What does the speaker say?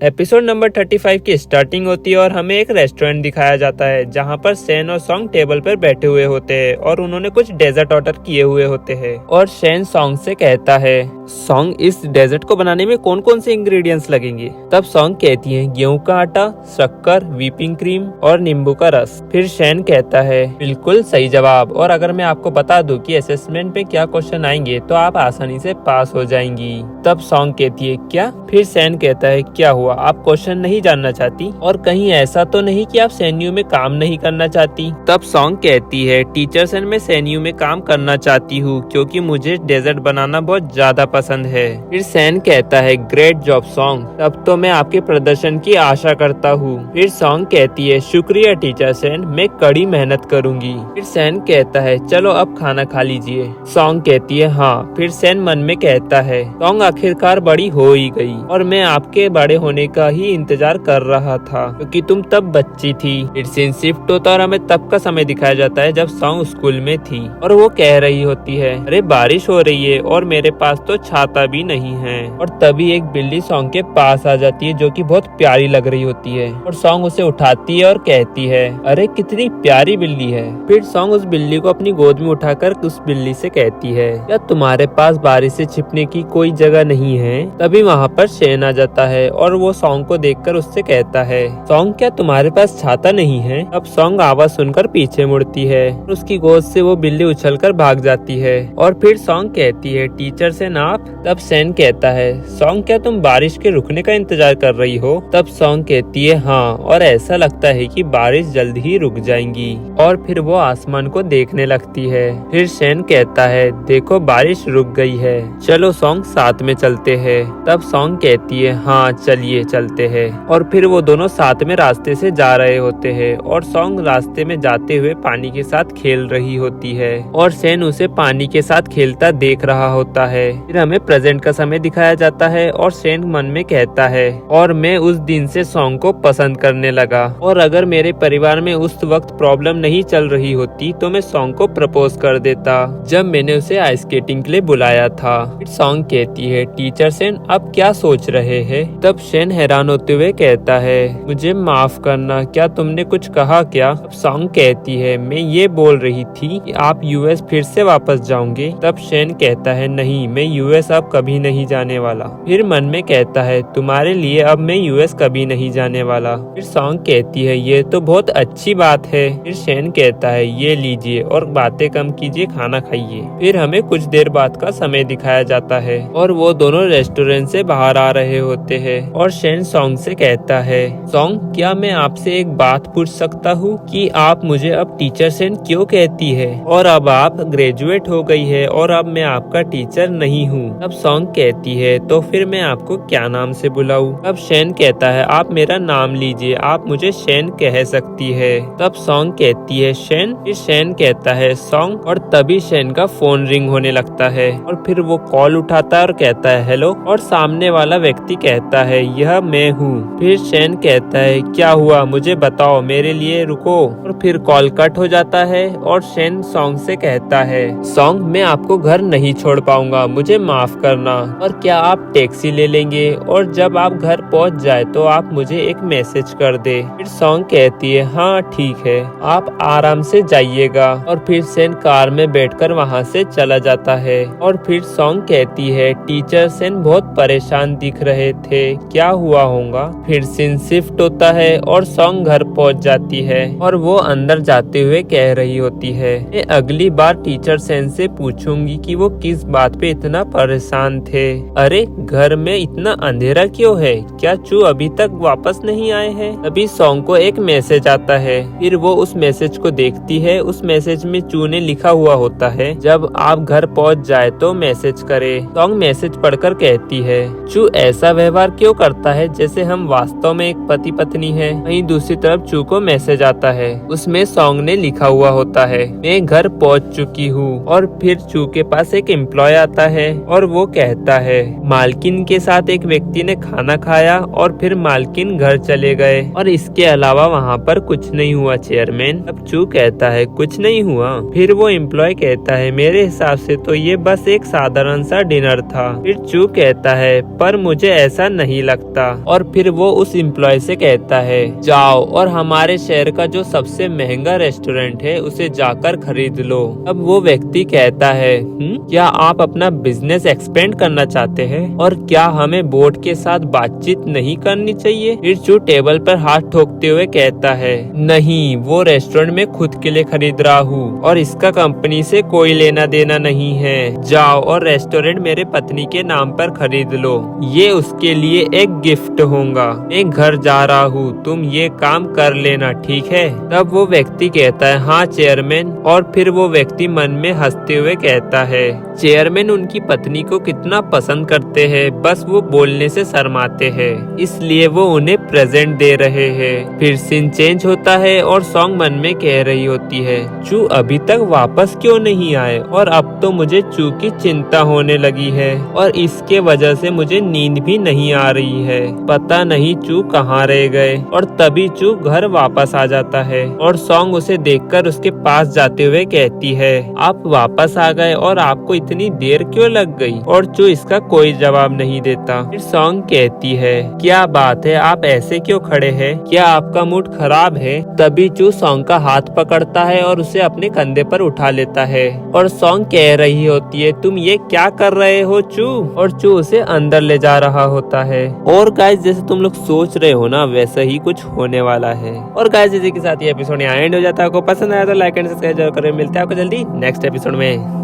Episode number 35 की starting होती है और हमें एक रेस्टोरेंट दिखाया जाता है जहाँ पर शेन और सॉन्ग टेबल पर बैठे हुए होते हैं और उन्होंने कुछ डेजर्ट ऑर्डर किए हुए होते हैं। और शेन सॉन्ग से कहता है, सॉन्ग इस डेजर्ट को बनाने में कौन कौन से इंग्रेडिएंट्स लगेंगे? तब सॉन्ग कहती है, गेहूं का आटा, शक्कर, व्हिपिंग क्रीम और नींबू का रस। फिर शेन कहता है, बिल्कुल सही जवाब। और अगर मैं आपको बता दूं कि असेसमेंट में क्या क्वेश्चन आएंगे तो आप आसानी से पास हो जाएंगी। तब सॉन्ग कहती है, क्या? फिर शेन कहता है, क्या हुआ, आप क्वेश्चन नहीं जानना चाहती? और कहीं ऐसा तो नहीं कि आप सैन्यू में काम नहीं करना चाहती? तब सॉन्ग कहती है, टीचर सन मैं सैन्यू में काम करना चाहती हूँ क्योंकि मुझे डेजर्ट बनाना बहुत ज्यादा पसंद है। फिर शेन कहता है, ग्रेट जॉब सॉन्ग, तब तो मैं आपके प्रदर्शन की आशा करता हूँ। फिर सॉन्ग कहती है, शुक्रिया टीचर शेन, मैं कड़ी मेहनत करूंगी। फिर शेन कहता है, चलो अब खाना खा लीजिए। सॉन्ग कहती है, हाँ। फिर शेन मन में कहता है, सॉन्ग आखिरकार बड़ी हो ही गई और मैं आपके बड़े होने का ही इंतजार कर रहा था क्योंकि तुम तब बच्ची थी। फिर सीन शिफ्ट होता और हमें तब का समय दिखाया जाता है जब सॉन्ग स्कूल में थी और वो कह रही होती है, अरे बारिश हो रही है और मेरे पास तो छाता भी नहीं है। और तभी एक बिल्ली सॉन्ग के पास आ जाती है जो कि बहुत प्यारी लग रही होती है और सॉन्ग उसे उठाती है और कहती है, अरे कितनी प्यारी बिल्ली है। फिर सॉन्ग उस बिल्ली को अपनी गोद में उठाकर उस बिल्ली से कहती है, क्या तुम्हारे पास बारिश से छिपने की कोई जगह नहीं है? तभी वहाँ पर शेन आ जाता है और वो सॉन्ग को देखकर उससे कहता है, सॉन्ग क्या तुम्हारे पास छाता नहीं है? अब सॉन्ग आवाज सुनकर पीछे मुड़ती है और उसकी गोद से वो बिल्ली उछलकर भाग जाती है। और फिर सॉन्ग कहती है, टीचर शेन आप? तब शेन कहता है, सॉन्ग क्या तुम बारिश के रुकने का इंतजार कर रही हो? तब सॉन्ग कहती है, हाँ, और ऐसा लगता है कि बारिश जल्द ही रुक जाएंगी। और फिर वो आसमान को देखने लगती है। फिर शेन कहता है, देखो बारिश रुक गई है, चलो सॉन्ग साथ में चलते हैं। तब सॉन्ग कहती है, हाँ चलिए चलते हैं। और फिर वो दोनों साथ में रास्ते से जा रहे होते हैं और सॉन्ग रास्ते में जाते हुए पानी के साथ खेल रही होती है और शेन उसे पानी के साथ खेलता देख रहा होता है। फिर हमें प्रेजेंट का समय दिखाया जाता है और शेन मन में कहता है, और मैं उस दिन से सॉन्ग को पसंद करने लगा और अगर मेरे परिवार में उस वक्त प्रॉब्लम नहीं चल रही होती तो मैं सॉन्ग को प्रपोज कर देता जब मैंने उसे आइस स्केटिंग के लिए बुलाया था। फिर सॉन्ग कहती है, टीचर शेन आप क्या सोच रहे हैं? तब शेन हैरान होते हुए कहता है, मुझे माफ करना, क्या तुमने कुछ कहा क्या? अब सॉन्ग कहती है, मैं ये बोल रही थी कि आप यूएस फिर से वापस जाओगे। तब शेन कहता है, नहीं, मैं यूएस अब कभी नहीं जाने वाला। फिर मन में कहता है, तुम्हारे लिए अब मैं यूएस कभी नहीं जाने वाला। फिर सॉन्ग कहती है, ये तो बहुत अच्छी बात है। फिर शेन कहता है, ये लीजिए और बातें कम कीजिए, खाना खाइए। फिर हमें कुछ देर बाद का समय दिखाया जाता है और वो दोनों रेस्टोरेंट से बाहर आ रहे होते हैं और शेन सॉन्ग से कहता है, सॉन्ग क्या मैं आपसे एक बात पूछ सकता हूँ कि आप मुझे अब टीचर शेन क्यों कहती है? और अब आप ग्रेजुएट हो गई है और अब मैं आपका टीचर नहीं हूँ। अब सॉन्ग कहती है, तो फिर मैं आपको क्या नाम से बुलाऊं? अब शेन कहता है, आप मेरा नाम लीजिए, आप मुझे शेन कह सकती है। तब सॉन्ग कहती है, शेन? फिर शेन कहता है, सॉन्ग। और तभी शेन का फोन रिंग होने लगता है और फिर वो कॉल उठाता है और कहता है, हेलो। और सामने वाला व्यक्ति कहता है, यह मैं हूँ। फिर शेन कहता है, क्या हुआ, मुझे बताओ, मेरे लिए रुको। और फिर कॉल कट हो जाता है और शेन सॉन्ग से कहता है, सॉन्ग मैं आपको घर नहीं छोड़ पाऊंगा, मुझे माफ करना, और क्या आप टैक्सी ले लेंगे? और जब आप घर पहुंच जाए तो आप मुझे एक मैसेज कर दे। फिर सॉन्ग कहती है, हाँ ठीक है, आप आराम से जाइएगा। और फिर शेन कार में बैठकर वहाँ से चला जाता है। और फिर सॉन्ग कहती है, टीचर शेन बहुत परेशान दिख रहे थे, क्या हुआ होगा? फिर सीन शिफ्ट होता है और सॉन्ग घर पहुंच जाती है और वो अंदर जाते हुए कह रही होती है, मैं अगली बार टीचर शेन से पूछूंगी कि वो किस बात पे इतना परेशान थे। अरे घर में इतना अंधेरा क्यों है? क्या चू अभी तक वापस नहीं आए हैं? तभी सॉन्ग को एक मैसेज आता है। फिर वो उस मैसेज को देखती है। उस मैसेज में चू ने लिखा हुआ होता है, जब आप घर पहुंच जाए तो मैसेज करे। सॉन्ग मैसेज पढ़कर कहती है, चू ऐसा व्यवहार क्यों करता है जैसे हम वास्तव में एक पति पत्नी है? वहीं दूसरी तरफ चू को मैसेज आता है, उसमें सॉन्ग ने लिखा हुआ होता है, मैं घर पहुंच चुकी हूँ। और फिर चू के पास एक एम्प्लॉय आता है और वो कहता है, मालकिन के साथ एक व्यक्ति ने खाना खाया और फिर मालकिन घर चले गए और इसके अलावा वहाँ पर कुछ नहीं हुआ चेयरमैन। अब चू कहता है, कुछ नहीं हुआ? फिर वो एम्प्लॉय कहता है, मेरे हिसाब से तो ये बस एक साधारण सा डिनर था। फिर चू कहता है, पर मुझे ऐसा नहीं लगता। सकता। और फिर वो उस एम्प्लॉय से कहता है जाओ और हमारे शहर का जो सबसे महंगा रेस्टोरेंट है उसे जाकर खरीद लो। अब वो व्यक्ति कहता है क्या आप अपना बिजनेस एक्सपेंड करना चाहते हैं और क्या हमें बोर्ड के साथ बातचीत नहीं करनी चाहिए? फिर चू टेबल पर हाथ ठोकते हुए कहता है नहीं, वो रेस्टोरेंट में खुद के लिए खरीद रहा हूँ और इसका कंपनी से कोई लेना देना नहीं है। जाओ और रेस्टोरेंट मेरे पत्नी के नाम पर खरीद लो, ये उसके लिए एक गिफ्ट होगा। मैं घर जा रहा हूँ, तुम ये काम कर लेना, ठीक है? तब वो व्यक्ति कहता है हाँ चेयरमैन। और फिर वो व्यक्ति मन में हंसते हुए कहता है चेयरमैन उनकी पत्नी को कितना पसंद करते हैं, बस वो बोलने से शर्माते हैं, इसलिए वो उन्हें प्रेजेंट दे रहे हैं। फिर सीन चेंज होता है और सॉन्ग मन में कह रही होती है चू अभी तक वापस क्यों नहीं आए और अब तो मुझे चू की चिंता होने लगी है और इसके वजह से मुझे नींद भी नहीं आ रही है, पता नहीं चू कहाँ रह गए। और तभी चू घर वापस आ जाता है और सॉन्ग उसे देखकर उसके पास जाते हुए कहती है आप वापस आ गए और आपको इतनी देर क्यों लग गई? और चू इसका कोई जवाब नहीं देता। फिर सॉन्ग कहती है क्या बात है, आप ऐसे क्यों खड़े हैं, क्या आपका मूड खराब है? तभी चू सॉन्ग का हाथ पकड़ता है और उसे अपने कंधे पर उठा लेता है और सॉन्ग कह रही होती है तुम ये क्या कर रहे हो चू? और चू उसे अंदर ले जा रहा होता है। और गाइस जैसे तुम लोग सोच रहे हो ना वैसा ही कुछ होने वाला है। और गाइस इसी के साथ ये एपिसोड यहाँ एंड हो जाता है। आपको पसंद आया तो लाइक एंड सब्सक्राइब जरूर करें। मिलते हैं आपको जल्दी नेक्स्ट एपिसोड में।